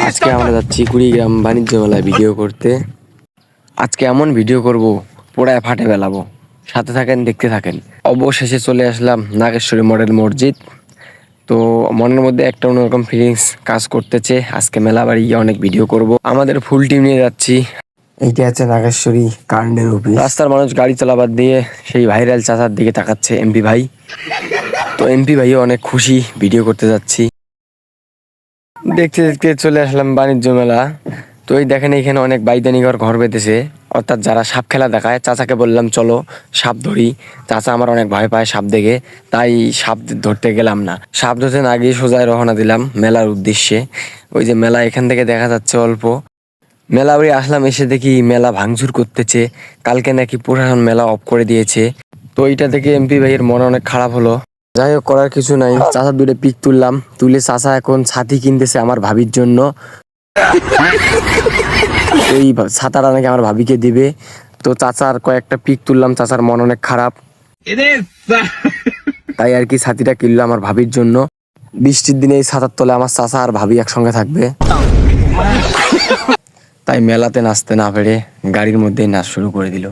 আজকে আমরা যাচ্ছি কুড়িগ্রাম বাণিজ্য মেলায় ভিডিও করতে। আজকে এমন ভিডিও করব পোড়ায় ফাটে বেলাবো। সাথে থাকেন, দেখতে থাকেন। অবশেষে চলে আসলাম নাগেশ্বরী মডেল মসজিদ। তো মনের মধ্যে একটা অন্যরকম ফিলিংস কাজ করতেছে। আজকে মেলা বাড়ি গিয়ে অনেক ভিডিও করব। আমাদের ফুল টিম নিয়ে যাচ্ছি। এইটা আছে নাগেশ্বরী কারেন্টের অফিস। রাস্তার মানুষ গাড়ি চালাবার দিয়ে সেই ভাইরাল চাচার দিকে তাকাচ্ছে এমপি ভাই। তো এমপি ভাইও অনেক খুশি, ভিডিও করতে যাচ্ছি। দেখতে দেখতে চলে আসলাম বাণিজ্য মেলা। তো এই দেখেন এখানে অনেক বাইদানিঘর ঘর বেঁধেছে, অর্থাৎ যারা সাপ খেলা দেখায়। চাচাকে বললাম চলো সাপ ধরি। চাচা আমার অনেক ভয় পায় সাপ দেখে, তাই সাপ ধরতে গেলাম না। সাপ ধরতে না গিয়ে সোজায় রওনা দিলাম মেলার উদ্দেশ্যে। ওই যে মেলা এখান থেকে দেখা যাচ্ছে অল্প। মেলা বাড়ি আসলাম, এসে দেখি মেলা ভাঙচুর করতেছে। কালকে নাকি প্রশাসন মেলা অফ করে দিয়েছে। তো এইটা দেখে এমপি ভাইয়ের মন অনেক খারাপ হলো। যাই হোক, করার কিছু নাই। চাচা দুটো পিক তুললাম, তুলে চাচা এখন ছাতি কিনতেছে আমার ভাবির জন্য। ওই ছাতাটা নাকি আমার ভাবিকে দিবে। তো চাচার কয়েকটা পিক তুললাম, চাচার মন অনেক খারাপ, তাই আর কি ছাতিটা কিনলো আমার ভাবির জন্য। বৃষ্টির দিনে এই ছাতার তলে আমার চাচা আর ভাবি একসঙ্গে থাকবে। তাই মেলাতে নাচতে না পেরে গাড়ির মধ্যেই নাচ শুরু করে দিল।